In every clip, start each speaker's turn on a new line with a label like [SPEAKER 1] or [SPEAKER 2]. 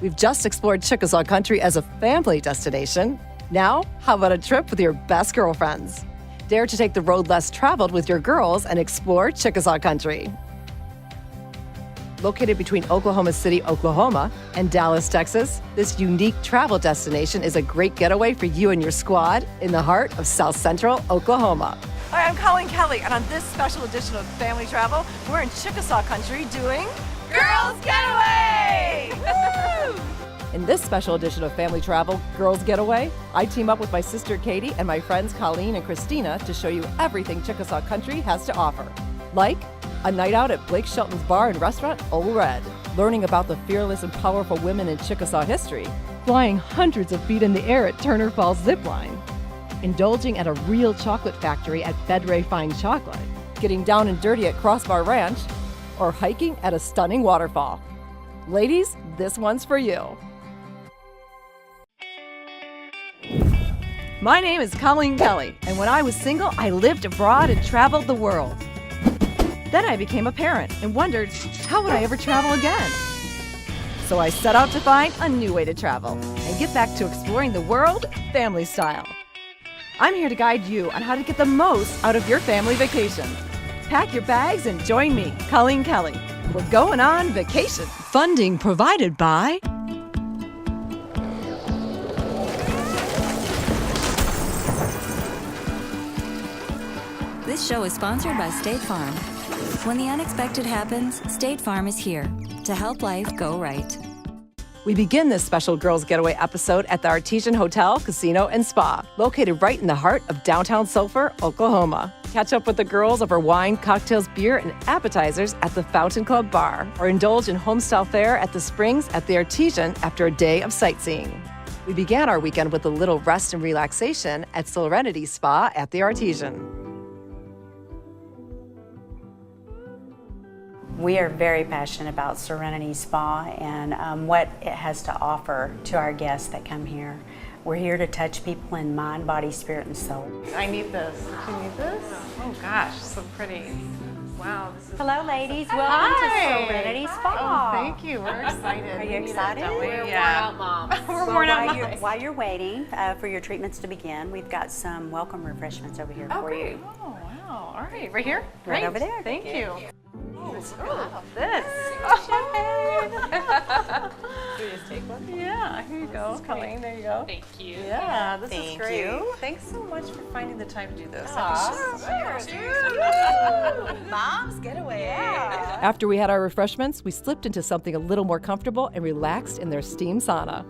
[SPEAKER 1] We've just explored Chickasaw Country as a family destination. Now, how about a trip with your best girlfriends? Dare to take the road less traveled with your girls and explore Chickasaw Country. Located between Oklahoma City, Oklahoma, and Dallas, Texas, this unique travel destination is a great getaway for you and your squad in the heart of South Central Oklahoma. Hi, I'm Colleen Kelly, and on this special edition of Family Travel, we're in Chickasaw Country doing Girls Getaway! Woo! In this special edition of Family Travel, Girls Getaway, I team up with my sister Katie and my friends Colleen and Christina to show you everything Chickasaw Country has to offer. Like a night out at Blake Shelton's bar and restaurant, Ole Red, learning about the fearless and powerful women in Chickasaw history, flying hundreds of feet in the air at Turner Falls Zipline, indulging at a real chocolate factory at Bedray Fine Chocolate, getting down and dirty at Crossbar Ranch, or hiking at a stunning waterfall. Ladies, this one's for you. My name is Colleen Kelly, and when I was single, I lived abroad and traveled the world. Then I became a parent and wondered, how would I ever travel again? So I set out to find a new way to travel and get back to exploring the world family style. I'm here to guide you on how to get the most out of your family vacation. Pack your bags and join me, Colleen Kelly. We're going on vacation. Funding provided by
[SPEAKER 2] This show is sponsored by State Farm. When the unexpected happens, State Farm is here to help life go right.
[SPEAKER 1] We begin this special Girls Getaway episode at the Artesian Hotel, Casino, and Spa, located right in the heart of downtown Sulphur, Oklahoma. Catch up with the girls over wine, cocktails, beer, and appetizers at the Fountain Club Bar, or indulge in homestyle fare at the Springs at the Artesian after a day of sightseeing. We began our weekend with a little rest and relaxation at Serenity Spa at the Artesian.
[SPEAKER 3] We are very passionate about Serenity Spa and what it has to offer to our guests that come here. We're here to touch people in mind, body, spirit, and soul.
[SPEAKER 4] I need this. Do you need this? Oh gosh, so pretty. Wow. This is...
[SPEAKER 3] Hello, ladies. Welcome to Serenity Spa.
[SPEAKER 4] Oh, thank you. We're excited.
[SPEAKER 3] Are you excited?
[SPEAKER 4] We're worn out moms. We're
[SPEAKER 3] Well,
[SPEAKER 4] worn out moms.
[SPEAKER 3] while you're waiting for your treatments to begin, we've got some welcome refreshments over here for you.
[SPEAKER 4] Oh, wow. All right. Right here?
[SPEAKER 3] Right
[SPEAKER 4] Great.
[SPEAKER 3] over there.
[SPEAKER 4] Thank you. Oh, this.
[SPEAKER 5] Should we just take one?
[SPEAKER 4] Yeah, here you go. Colleen, there you go.
[SPEAKER 5] Thank you.
[SPEAKER 4] Yeah, this is
[SPEAKER 5] Thank
[SPEAKER 4] great.
[SPEAKER 5] you.
[SPEAKER 4] Thanks so much for finding the time to do this.
[SPEAKER 5] Mom's getaway. Yeah.
[SPEAKER 1] After we had our refreshments, we slipped into something a little more comfortable and relaxed in their steam sauna.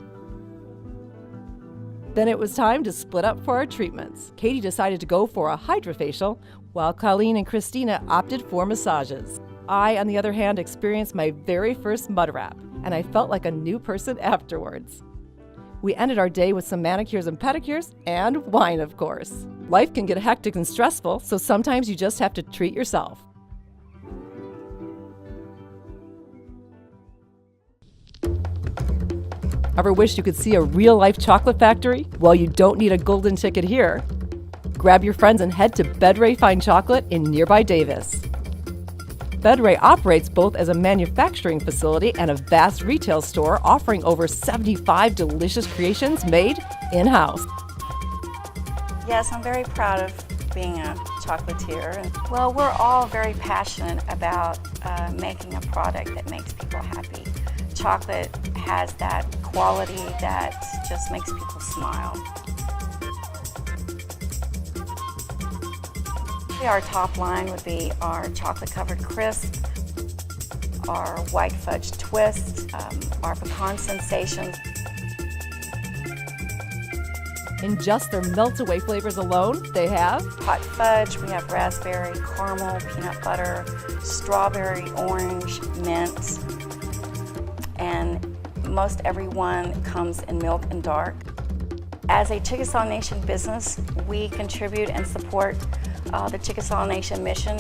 [SPEAKER 1] Then it was time to split up for our treatments. Katie decided to go for a hydrofacial, while Colleen and Christina opted for massages. I, on the other hand, experienced my very first mud wrap, and I felt like a new person afterwards. We ended our day with some manicures and pedicures, and wine, of course. Life can get hectic and stressful, so sometimes you just have to treat yourself. Ever wish you could see a real-life chocolate factory? Well, you don't need a golden ticket here. Grab your friends and head to Bedray Fine Chocolate in nearby Davis. Bedray operates both as a manufacturing facility and a vast retail store offering over 75 delicious creations made in-house.
[SPEAKER 6] Yes, I'm very proud of being a chocolatier. Well, we're all very passionate about making a product that makes people happy. Chocolate has that quality that just makes people smile. Our top line would be our chocolate covered crisp, our white fudge twist, our pecan sensations.
[SPEAKER 1] In just their melt-away flavors alone, they have
[SPEAKER 6] Hot fudge, we have raspberry, caramel, peanut butter, strawberry, orange, mint, and most everyone comes in milk and dark. As a Chickasaw Nation business, we contribute and support the Chickasaw Nation mission,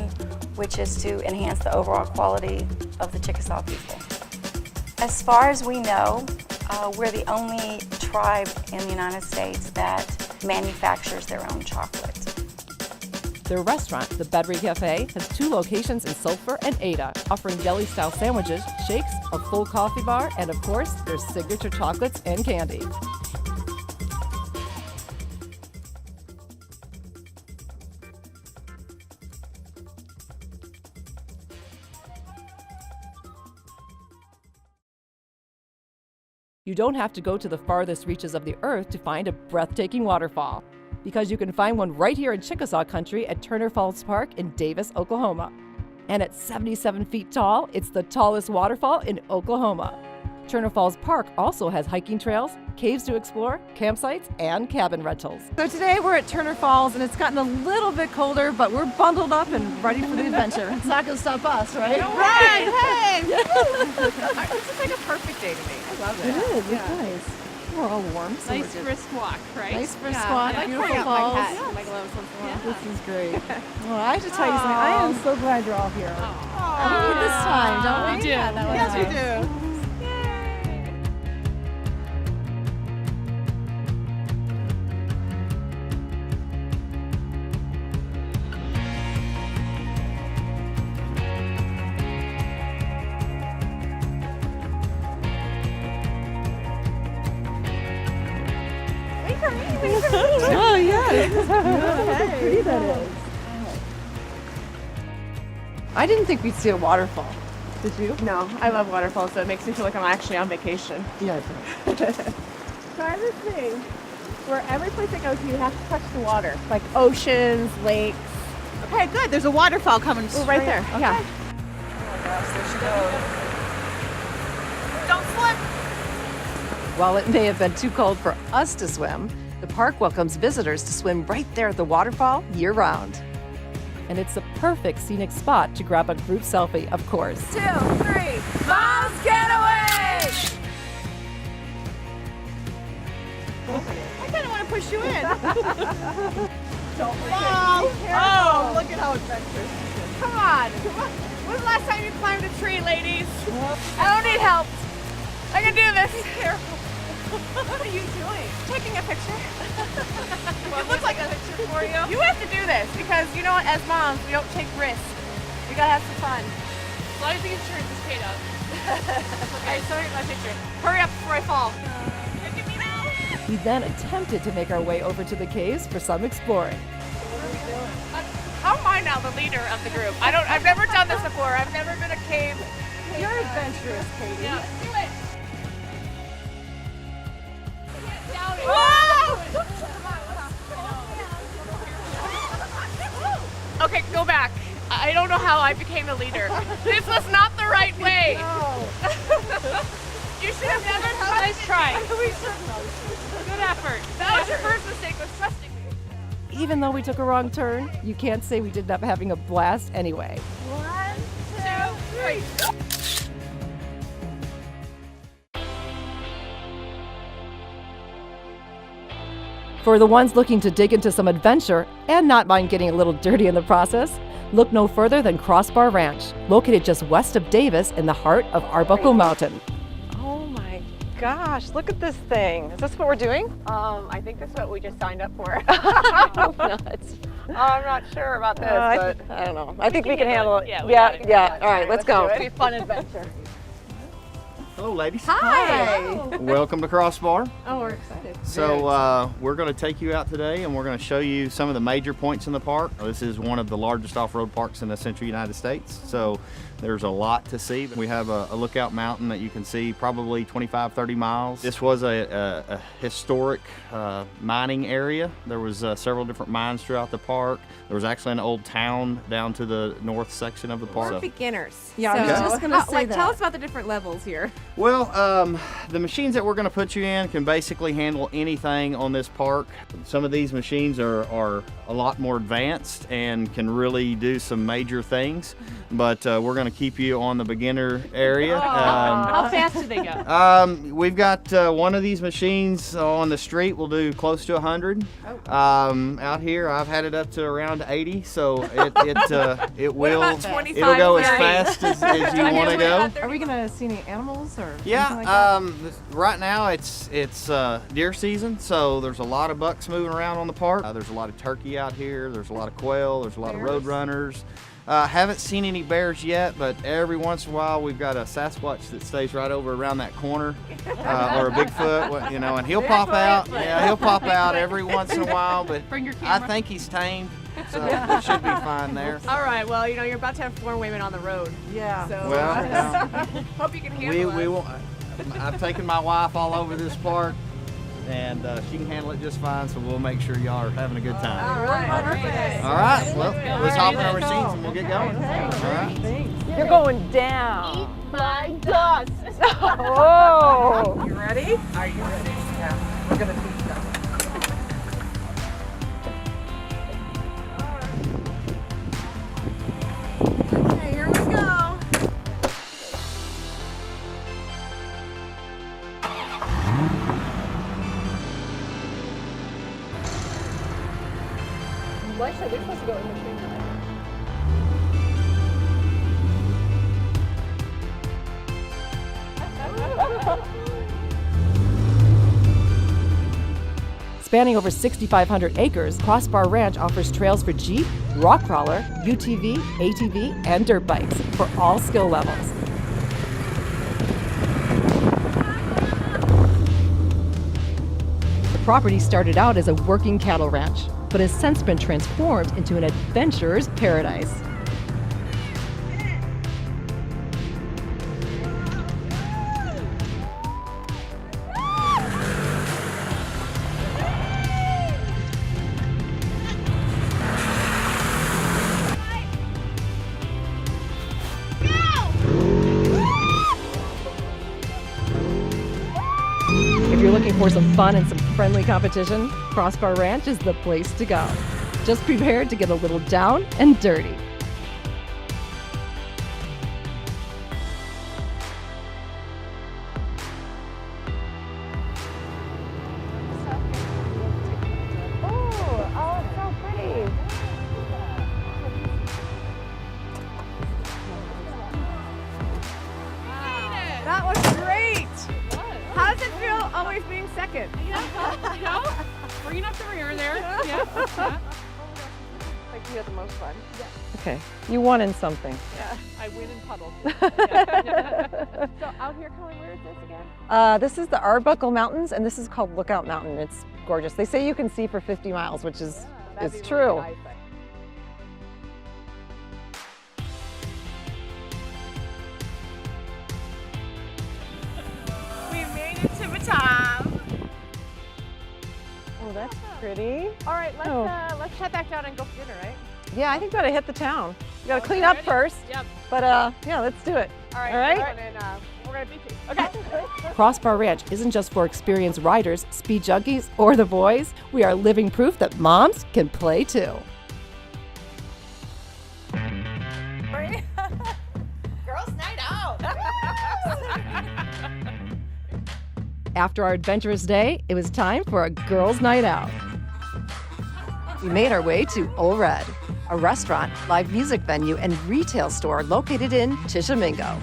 [SPEAKER 6] which is to enhance the overall quality of the Chickasaw people. As far as we know, we're the only tribe in the United States that manufactures their own chocolate.
[SPEAKER 1] Their restaurant, the Bedry Cafe, has 2 locations in Sulphur and Ada, offering deli-style sandwiches, shakes, a full coffee bar, and of course, their signature chocolates and candy. You don't have to go to the farthest reaches of the earth to find a breathtaking waterfall, because you can find one right here in Chickasaw Country at Turner Falls Park in Davis, Oklahoma. And at 77 feet tall, it's the tallest waterfall in Oklahoma. Turner Falls Park also has hiking trails, caves to explore, campsites, and cabin rentals. So today we're at Turner Falls, and it's gotten a little bit colder, but we're bundled up and ready for the adventure. It's not going to stop us, right?
[SPEAKER 4] Right, hey! This is like a perfect day to me. I love it.
[SPEAKER 1] It is, it's nice. We're all warm. So
[SPEAKER 4] Nice brisk walk, right?
[SPEAKER 1] Nice brisk walk,
[SPEAKER 4] I
[SPEAKER 1] beautiful
[SPEAKER 4] pulling out
[SPEAKER 1] falls.
[SPEAKER 4] my hat and my gloves once in a while.
[SPEAKER 1] This is great. Well, I have to tell you something. I am so glad you're all here. We need this time, don't we?
[SPEAKER 4] We do.
[SPEAKER 1] Yes, we do. Oh, yeah. How pretty that is. I didn't think we'd see a waterfall. Did you?
[SPEAKER 4] No, I love waterfalls, so it makes me feel like I'm actually on vacation.
[SPEAKER 1] Yeah, I did.
[SPEAKER 4] Try this thing where every place I go to, you have to touch the water, like oceans, lakes. Okay, good. There's a waterfall coming right there.
[SPEAKER 5] Okay.
[SPEAKER 4] Yeah.
[SPEAKER 5] Oh my gosh, there she goes.
[SPEAKER 4] Don't slip.
[SPEAKER 1] While it may have been too cold for us to swim, the park welcomes visitors to swim right there at the waterfall year-round. And it's the perfect scenic spot to grab a group selfie, of course. 2, 3, Mom's Getaway!
[SPEAKER 4] I kind of want to push you in.
[SPEAKER 5] Don't
[SPEAKER 4] Oh, look at how adventurous. Come on. When's the last time you climbed a tree, ladies? I don't need help. I can do this. Be careful. What are you doing? Taking a picture. It looks like a picture for you. You have to do this because you know what? As moms, we don't take risks. We gotta have some fun. As long as the insurance is paid up. Okay, so here's my picture. Hurry up before I fall. Look at me now.
[SPEAKER 1] We then attempted to make our way over to the caves for some exploring.
[SPEAKER 4] How am I now the leader of the group? I've never done this before. I've never been a cave.
[SPEAKER 1] You're adventurous, Katie.
[SPEAKER 4] Yeah, do it. Whoa! Okay, go back. I don't know how I became the leader. This was not the right way.
[SPEAKER 5] No.
[SPEAKER 4] You should have never tried. Nice try. Good effort. That was your first mistake, was trusting me.
[SPEAKER 1] Even though we took a wrong turn, you can't say we didn't end up having a blast anyway.
[SPEAKER 4] 1, 2, 3.
[SPEAKER 1] For the ones looking to dig into some adventure and not mind getting a little dirty in the process, look no further than Crossbar Ranch, located just west of Davis in the heart of Arbuckle Mountain.
[SPEAKER 5] Oh my gosh, look at this thing. Is this what we're doing?
[SPEAKER 4] I think that's what we just signed up for.
[SPEAKER 5] Nuts. I'm not sure about this, but I don't know. I think we can handle it.
[SPEAKER 4] Yeah, we got it.
[SPEAKER 5] Yeah. All right, let's go.
[SPEAKER 4] It'll be a fun adventure.
[SPEAKER 7] Hello, ladies.
[SPEAKER 1] Hi!
[SPEAKER 7] Welcome to Crossbar.
[SPEAKER 4] Oh, we're excited.
[SPEAKER 7] So we're going to take you out today and we're going to show you some of the major points in the park. This is one of the largest off-road parks in the central United States. So there's a lot to see. We have a lookout mountain that you can see probably 25, 30 miles. This was a historic mining area. There was several different mines throughout the park. There was actually an old town down to the north section of the park.
[SPEAKER 4] We're beginners.
[SPEAKER 1] Yeah, I was just going to say that.
[SPEAKER 4] Tell us about the different levels here.
[SPEAKER 7] Well, the machines that we're going to put you in can basically handle anything on this park. Some of these machines are a lot more advanced and can really do some major things, but we're going to keep you on the beginner area.
[SPEAKER 4] How fast do they go?
[SPEAKER 7] We've got one of these machines on the street will do close to 100. Out here, I've had it up to around 80, so it will
[SPEAKER 4] about 25,
[SPEAKER 7] it'll go as
[SPEAKER 4] 30?
[SPEAKER 7] fast as you want to go.
[SPEAKER 1] Are we going to see any animals?
[SPEAKER 4] or
[SPEAKER 7] Yeah,
[SPEAKER 4] anything like that?
[SPEAKER 7] right now it's deer season, so there's a lot of bucks moving around on the park. There's a lot of turkey out here. There's a lot of quail. There's a lot of road runners. Haven't seen any bears yet, but every once in a while we've got a Sasquatch that stays right over around that corner, or a Bigfoot, you know, and he'll pop out. Yeah, he'll pop out every once in a while, but
[SPEAKER 4] Bring your
[SPEAKER 7] I
[SPEAKER 4] camera.
[SPEAKER 7] think he's tamed, so we should be fine there.
[SPEAKER 4] All right, well, you know, you're about to have 4 women on the road.
[SPEAKER 5] Yeah.
[SPEAKER 4] So
[SPEAKER 7] Well,
[SPEAKER 4] hope you can handle it.
[SPEAKER 7] we will. I've taken my wife all over this park, and she can handle it just fine, so we'll make sure y'all are having a good time.
[SPEAKER 4] All right.
[SPEAKER 7] All right, well, let's hop in our machines and we'll get going. All right.
[SPEAKER 5] You're going down.
[SPEAKER 4] Eat my dust.
[SPEAKER 5] Whoa.
[SPEAKER 4] You ready?
[SPEAKER 5] Are you ready? Yeah. We're gonna teach them.
[SPEAKER 4] Okay, here we go.
[SPEAKER 5] Like I said, they're supposed to go in between.
[SPEAKER 1] Spanning over 6,500 acres, Crossbar Ranch offers trails for Jeep, rock crawler, UTV, ATV, and dirt bikes for all skill levels. The property started out as a working cattle ranch, but has since been transformed into an adventurer's paradise. If you're looking for some fun and some friendly competition, Crossbar Ranch is the place to go. Just prepare to get a little down and dirty.
[SPEAKER 5] Oh, it's so pretty.
[SPEAKER 4] That was great. How does it feel always being second?
[SPEAKER 8] Yeah, you know, bringing up the rear there. Yeah.
[SPEAKER 5] Like you had the most fun.
[SPEAKER 1] Okay, you won in something.
[SPEAKER 8] Yeah, I win in puddles.
[SPEAKER 5] So out here, Colleen, where is this again?
[SPEAKER 1] This is the Arbuckle Mountains, and this is called Lookout Mountain. It's gorgeous. They say you can see for 50 miles, which is true.
[SPEAKER 4] We made it to the top.
[SPEAKER 5] Oh, that's pretty.
[SPEAKER 4] All right, let's head back down and go for dinner, right?
[SPEAKER 5] Yeah, I think we gotta hit the town. We gotta clean up first.
[SPEAKER 8] Yep.
[SPEAKER 5] But yeah, let's do it.
[SPEAKER 4] All right.
[SPEAKER 5] All right.
[SPEAKER 4] And then we're gonna beat you. Okay.
[SPEAKER 1] Crossbar Ranch isn't just for experienced riders, speed junkies, or the boys. We are living proof that moms can play too.
[SPEAKER 4] Girls' night out.
[SPEAKER 1] After our adventurous day, it was time for a girls' night out. We made our way to Ole Red, a restaurant, live music venue, and retail store located in Tishomingo.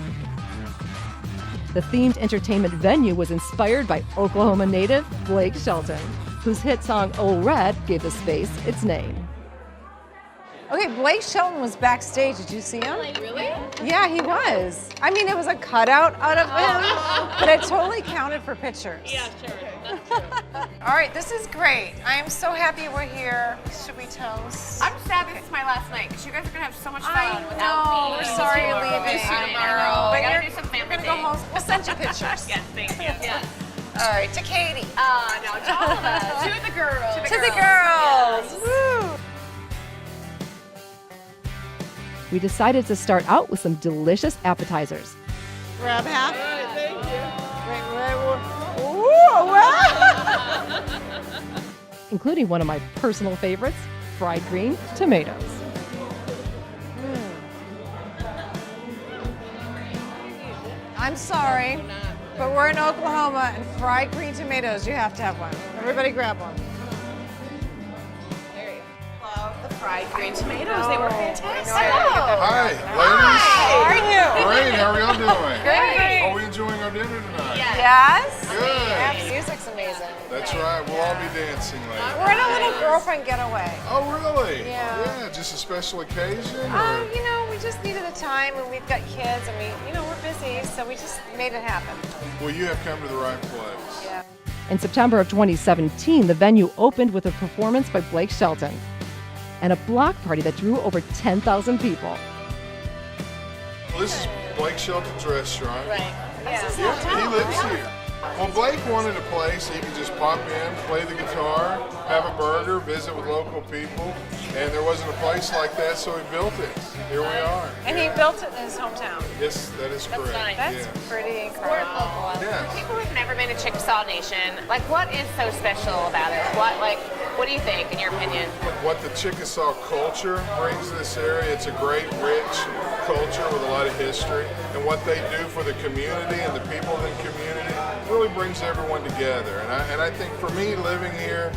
[SPEAKER 1] The themed entertainment venue was inspired by Oklahoma native Blake Shelton, whose hit song Ole Red gave the space its name.
[SPEAKER 9] Okay, Blake Shelton was backstage. Did you see him?
[SPEAKER 4] Really?
[SPEAKER 9] Yeah, he was. I mean, it was a cutout out of him, but it totally counted for pictures.
[SPEAKER 8] Yeah, sure.
[SPEAKER 9] All right, this is great. I am so happy we're here. Should we toast?
[SPEAKER 4] I'm sad this is my last night because you guys are gonna have so much fun
[SPEAKER 9] I
[SPEAKER 4] without
[SPEAKER 9] know.
[SPEAKER 4] me.
[SPEAKER 9] We're sorry you're leaving.
[SPEAKER 4] Tomorrow. I gotta do some family
[SPEAKER 9] We're gonna go home. We'll send you pictures.
[SPEAKER 4] Yes, thank you. Yes.
[SPEAKER 9] All right, to Katie.
[SPEAKER 4] No, to all of us. To the girls.
[SPEAKER 9] To the girls. Woo.
[SPEAKER 1] We decided to start out with some delicious appetizers,
[SPEAKER 9] Grab half.
[SPEAKER 8] Thank you.
[SPEAKER 9] Ooh, wow.
[SPEAKER 1] including one of my personal favorites, fried green tomatoes.
[SPEAKER 9] I'm sorry, but we're in Oklahoma, and fried green tomatoes, you have to have one. Everybody grab one.
[SPEAKER 4] Love the fried green tomatoes. They were fantastic.
[SPEAKER 10] Hi, ladies.
[SPEAKER 9] How are you?
[SPEAKER 10] Great, how are y'all doing?
[SPEAKER 9] Great.
[SPEAKER 10] Are we enjoying our our dinner tonight.
[SPEAKER 9] Yes?
[SPEAKER 10] Good.
[SPEAKER 9] Yeah, music's amazing.
[SPEAKER 10] That's right. We'll all be dancing later.
[SPEAKER 9] We're in a little girlfriend getaway.
[SPEAKER 10] Oh, really?
[SPEAKER 9] Yeah.
[SPEAKER 10] Yeah, just a special occasion? Or?
[SPEAKER 9] You know, we just needed a time when we've got kids and we're busy, so we just made it happen.
[SPEAKER 10] Well, you have come to the right place.
[SPEAKER 9] Yeah.
[SPEAKER 1] In September of 2017, the venue opened with a performance by Blake Shelton and a block party that drew over 10,000 people.
[SPEAKER 10] Well, this is Blake Shelton's restaurant.
[SPEAKER 9] Right. Yeah.
[SPEAKER 10] Yeah, he lives here. Well, Blake wanted a place he could just pop in, play the guitar, have a burger, visit with local people, and there wasn't a place like that, so he built it. Here we are.
[SPEAKER 9] And he built it in his hometown.
[SPEAKER 10] Yes, that is correct.
[SPEAKER 8] nice.
[SPEAKER 9] That's
[SPEAKER 10] Yes.
[SPEAKER 9] pretty incredible.
[SPEAKER 10] Yes.
[SPEAKER 8] People who've never been to Chickasaw Nation, like what is so special about it? What do you think, in your opinion?
[SPEAKER 10] What the Chickasaw culture brings to this area, it's a great, rich culture with a lot of history. And what they do for the community and the people in the community really brings everyone together. And I think for me, living here,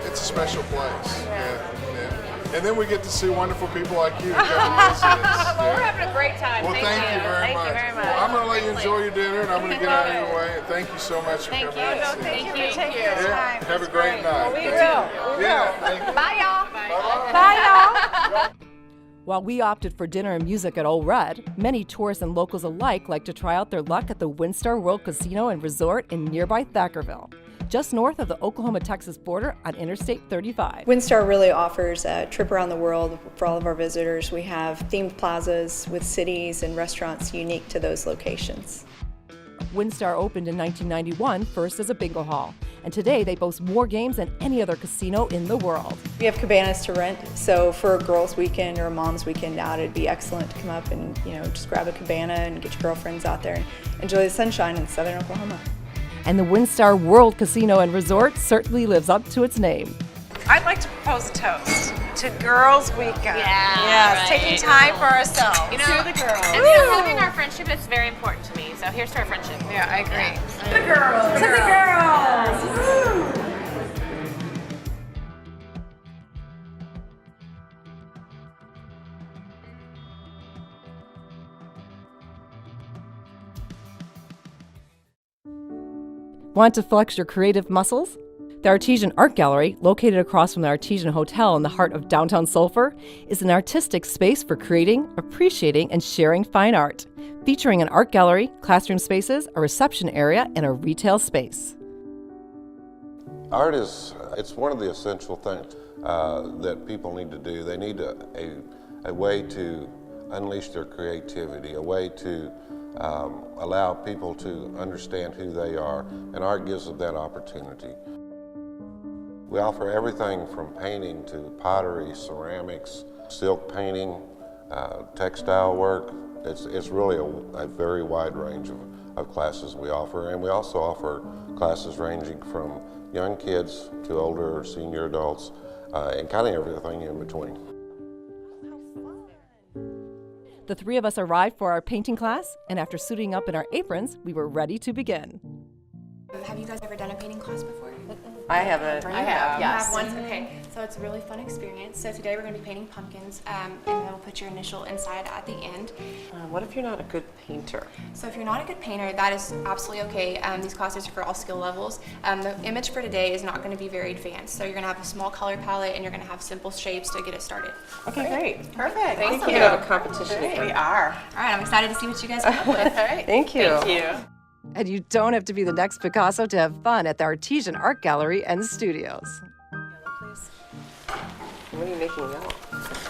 [SPEAKER 10] it's a special place. Yeah. And then we get to see wonderful people like you come and visit us.
[SPEAKER 8] Well, we're having a great time.
[SPEAKER 10] Well, thank you very much. Well, I'm going to let you enjoy your dinner, and I'm going to get out of your way. And thank you so much for coming out.
[SPEAKER 9] Thank you for taking your
[SPEAKER 10] Yeah,
[SPEAKER 9] time.
[SPEAKER 10] have a great night.
[SPEAKER 9] We will.
[SPEAKER 10] Yeah, thank you.
[SPEAKER 8] Bye, y'all.
[SPEAKER 9] Bye, y'all.
[SPEAKER 1] While we opted for dinner and music at Ole Red, many tourists and locals alike like to try out their luck at the Winstar World Casino and Resort in nearby Thackerville, just north of the Oklahoma-Texas border on Interstate 35.
[SPEAKER 11] Winstar really offers a trip around the world for all of our visitors. We have themed plazas with cities and restaurants unique to those locations.
[SPEAKER 1] Winstar opened in 1991, first as a bingo hall, and today they boast more games than any other casino in the world.
[SPEAKER 11] We have cabanas to rent, so for a girls' weekend or a mom's weekend out, it'd be excellent to come up and just grab a cabana and get your girlfriends out there and enjoy the sunshine in southern Oklahoma.
[SPEAKER 1] And the Winstar World Casino and Resort certainly lives up to its name.
[SPEAKER 9] I'd like to propose a toast to Girls Weekend.
[SPEAKER 8] Yeah,
[SPEAKER 9] Yes,
[SPEAKER 8] right.
[SPEAKER 9] taking time for ourselves.
[SPEAKER 8] You know,
[SPEAKER 9] to the girls.
[SPEAKER 8] And having our friendship is very important to me. So here's to our friendship.
[SPEAKER 9] Yeah, I agree.
[SPEAKER 8] To the girls.
[SPEAKER 9] To the girls. Woo.
[SPEAKER 1] Want to flex your creative muscles? The Artesian Art Gallery, located across from the Artesian Hotel in the heart of downtown Sulphur, is an artistic space for creating, appreciating, and sharing fine art, featuring an art gallery, classroom spaces, a reception area, and a retail space.
[SPEAKER 12] Art it's one of the essential things that people need to do. They need a way to unleash their creativity, a way to allow people to understand who they are, and art gives them that opportunity. We offer everything from painting to pottery, ceramics, silk painting, textile work. It's really a very wide range of classes we offer, and we also offer classes ranging from young kids to older senior adults, and kind of everything in between.
[SPEAKER 1] The three of us arrived for our painting class, and after suiting up in our aprons, we were ready to begin.
[SPEAKER 13] Have you guys ever done a painting class before?
[SPEAKER 5] I haven't.
[SPEAKER 13] I have, yes. Once? Okay, so it's a really fun experience. So today we're going to be painting pumpkins, and then we'll put your initial inside at the end.
[SPEAKER 5] What if you're not a good painter?
[SPEAKER 13] So if you're not a good painter, that is absolutely okay. These classes are for all skill levels. The image for today is not going to be very advanced. So you're going to have a small color palette, and you're going to have simple shapes to get it started.
[SPEAKER 5] Okay, great.
[SPEAKER 8] Perfect.
[SPEAKER 5] Thank you. We have a competition.
[SPEAKER 8] We are.
[SPEAKER 13] All right, I'm excited to see what you guys come up with.
[SPEAKER 8] All right.
[SPEAKER 5] Thank you.
[SPEAKER 8] Thank you.
[SPEAKER 1] And you don't have to be the next Picasso to have fun at the Artesian Art Gallery and Studios.
[SPEAKER 5] What are you making yellow?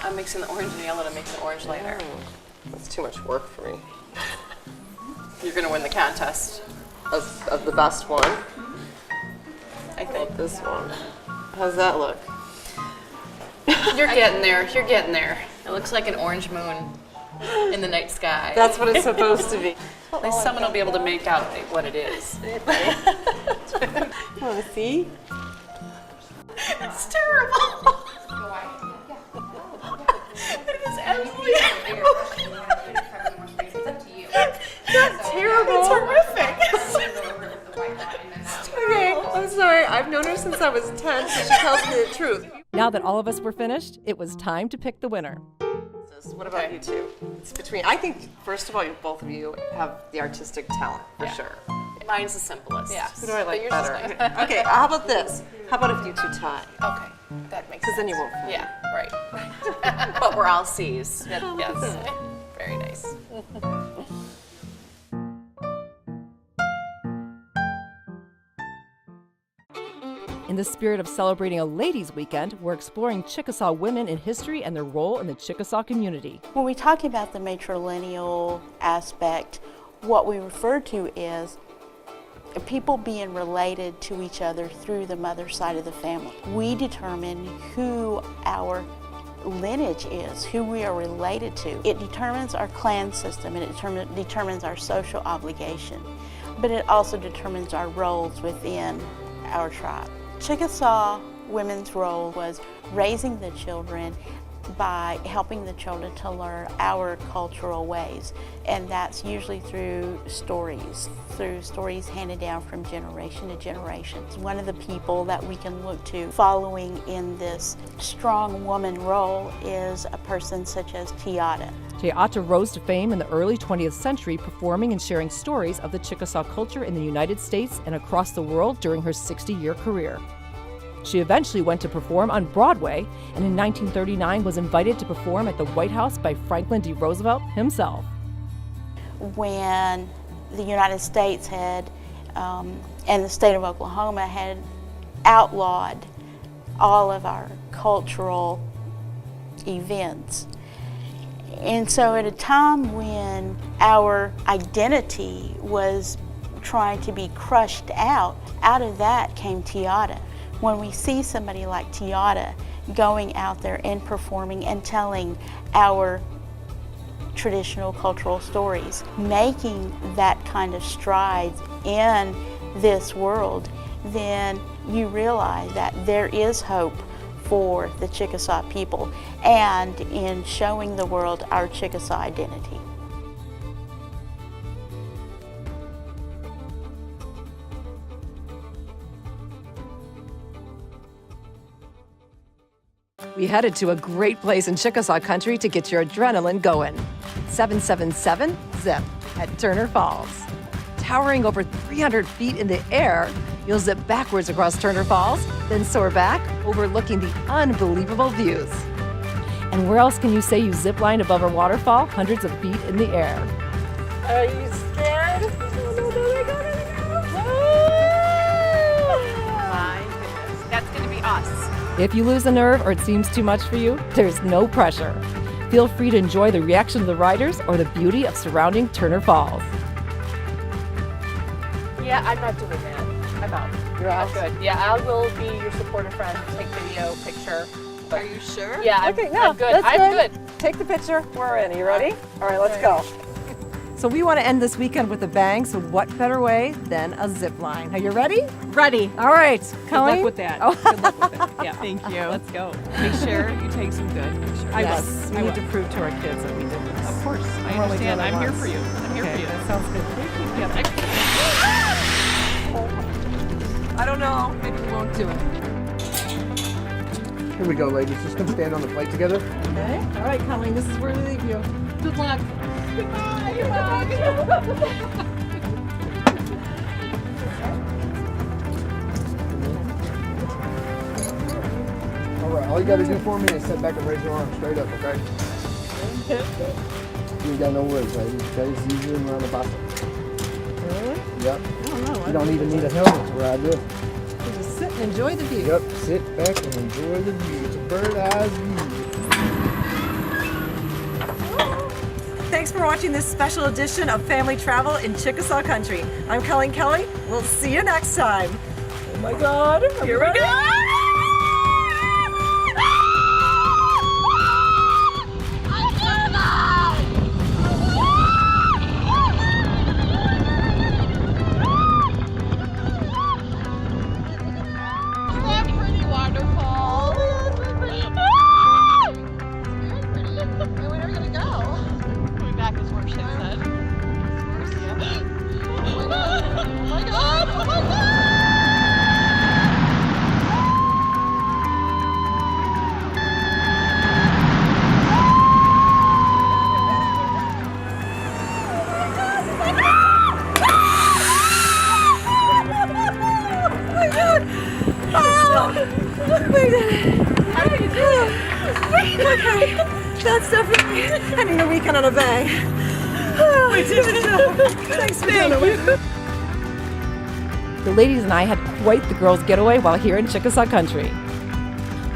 [SPEAKER 8] I'm mixing the orange and yellow to make the orange lighter.
[SPEAKER 5] That's too much work for me.
[SPEAKER 8] You're going to win the contest.
[SPEAKER 5] Of the best one?
[SPEAKER 8] I think.
[SPEAKER 5] This one. How's that look?
[SPEAKER 8] You're getting there. You're getting there. It looks like an orange moon in the night sky.
[SPEAKER 5] That's what it's supposed to be.
[SPEAKER 8] At least someone will be able to make out what it is.
[SPEAKER 5] You want to see?
[SPEAKER 8] It's terrible. It is absolutely
[SPEAKER 5] That's terrible.
[SPEAKER 8] It's horrific.
[SPEAKER 5] Okay, I'm sorry. I've known her since I was 10, so she tells me the truth.
[SPEAKER 1] Now that all of us were finished, it was time to pick the winner.
[SPEAKER 5] this. What about you two? It's between, I think, first of all, both of you have the artistic talent, for sure.
[SPEAKER 8] Mine's the simplest.
[SPEAKER 5] Yeah. Who do I like
[SPEAKER 8] But yours
[SPEAKER 5] better?
[SPEAKER 8] is nice.
[SPEAKER 5] Okay, how about this? How about if you two tie?
[SPEAKER 8] Okay, that makes sense.
[SPEAKER 5] Because then you won't.
[SPEAKER 8] Yeah, right. But we're all C's. Yes. Very nice.
[SPEAKER 1] In the spirit of celebrating a ladies' weekend, we're exploring Chickasaw women in history and their role in the Chickasaw community.
[SPEAKER 14] When we talk about the matrilineal aspect, what we refer to is people being related to each other through the mother side of the family. We determine who our lineage is, who we are related to. It determines our clan system, and it determines our social obligation, but it also determines our roles within our tribe. Chickasaw women's role was raising the children by helping the children to learn our cultural ways, and that's usually through stories handed down from generation to generation. One of the people that we can look to following in this strong woman role is a person such as Teata.
[SPEAKER 1] Teata rose to fame in the early 20th century, performing and sharing stories of the Chickasaw culture in the United States and across the world during her 60-year career. She eventually went to perform on Broadway, and in 1939 was invited to perform at the White House by Franklin D. Roosevelt himself.
[SPEAKER 14] When the United States had, and the state of Oklahoma had outlawed all of our cultural events. And so at a time when our identity was trying to be crushed out of that came Teata. When we see somebody like Teata going out there and performing and telling our traditional cultural stories, making that kind of strides in this world, then you realize that there is hope for the Chickasaw people and in showing the world our Chickasaw identity.
[SPEAKER 1] We headed to a great place in Chickasaw Country to get your adrenaline going. 777-ZIP at Turner Falls. Towering over 300 feet in the air, you'll zip backwards across Turner Falls, then soar back, overlooking the unbelievable views. And where else can you say you zipline above a waterfall hundreds of feet in the air?
[SPEAKER 5] Are you scared?
[SPEAKER 8] My goodness. That's going to be us.
[SPEAKER 1] If you lose a nerve or it seems too much for you, there's no pressure. Feel free to enjoy the reaction of the riders or the beauty of surrounding Turner Falls.
[SPEAKER 5] Yeah, I'm not doing that. I'm out. You're out? Good. Yeah, I will be your supportive friend, take video, picture.
[SPEAKER 8] Are you sure?
[SPEAKER 5] Yeah, I'm good. I'm good.
[SPEAKER 1] Take the picture. We're in. Are you ready? All right, let's go. So we want to end this weekend with a bang, so what better way than a zip line? Are you ready?
[SPEAKER 9] Ready.
[SPEAKER 1] All right, Colleen?
[SPEAKER 9] Good luck with that.
[SPEAKER 1] Oh.
[SPEAKER 9] Good luck with it. Yeah. Thank you. Let's go. Make sure you take some good pictures.
[SPEAKER 1] Yes, we need to prove to our kids that we did this.
[SPEAKER 9] Of course. I understand. I'm here for you. I'm here for you.
[SPEAKER 1] That sounds good. Thank you.
[SPEAKER 9] Yeah.
[SPEAKER 1] I don't know. Maybe we won't do it.
[SPEAKER 15] Here we go, ladies. Just come stand on the plate together.
[SPEAKER 1] Okay. All right, Colleen, this is where we leave you.
[SPEAKER 9] Good luck.
[SPEAKER 1] Goodbye.
[SPEAKER 15] All right, all you gotta do for me is sit back and raise your arms straight up, okay? You ain't got no worries, ladies, okay? It's easy and around the bottom.
[SPEAKER 1] Really?
[SPEAKER 15] Yep.
[SPEAKER 1] I don't know.
[SPEAKER 15] You don't even need a helmet to ride this.
[SPEAKER 1] You just sit and enjoy the view.
[SPEAKER 15] Yep, sit back and enjoy the view. It's a bird-eye view.
[SPEAKER 1] Thanks for watching this special edition of Family Travel in Chickasaw Country. I'm Colleen Kelly. We'll see you next time. Oh my God. Here we go.
[SPEAKER 9] We did it. How did you do it? Okay. That's definitely ending the weekend on a bang. We did it. Thanks for doing it.
[SPEAKER 1] The ladies and I had quite the girls' getaway while here in Chickasaw Country.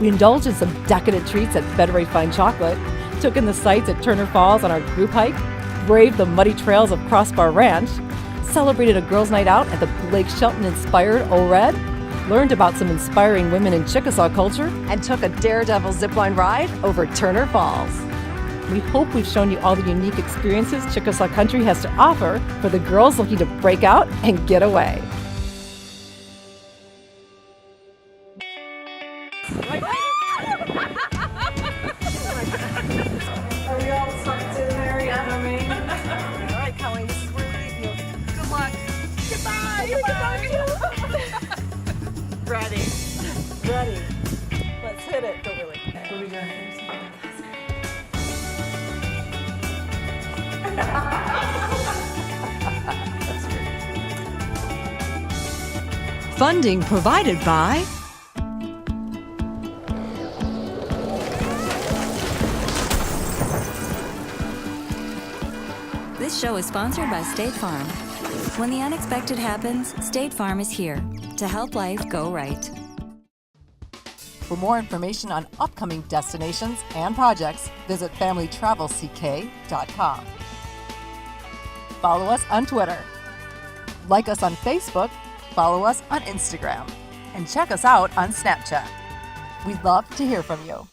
[SPEAKER 1] We indulged in some decadent treats at Federate Fine Chocolate, took in the sights at Turner Falls on our group hike, braved the muddy trails of Crossbar Ranch, celebrated a girls' night out at the Blake Shelton-inspired Ole Red, learned about some inspiring women in Chickasaw culture, and took a daredevil zipline ride over Turner Falls. We hope we've shown you all the unique experiences Chickasaw Country has to offer for the girls looking to break out and get away.
[SPEAKER 9] Are we all sucked in there yet? I mean, all right, Colleen, this is where we leave you. Good luck. Goodbye. Ready. Ready. Let's hit it. Go really. What are we doing?
[SPEAKER 1] Funding provided by
[SPEAKER 2] This show is sponsored by State Farm. When the unexpected happens, State Farm is here to help life go right.
[SPEAKER 1] For more information on upcoming destinations and projects, visit familytravelck.com. Follow us on Twitter. Like us on Facebook, follow us on Instagram, and check us out on Snapchat. We'd love to hear from you.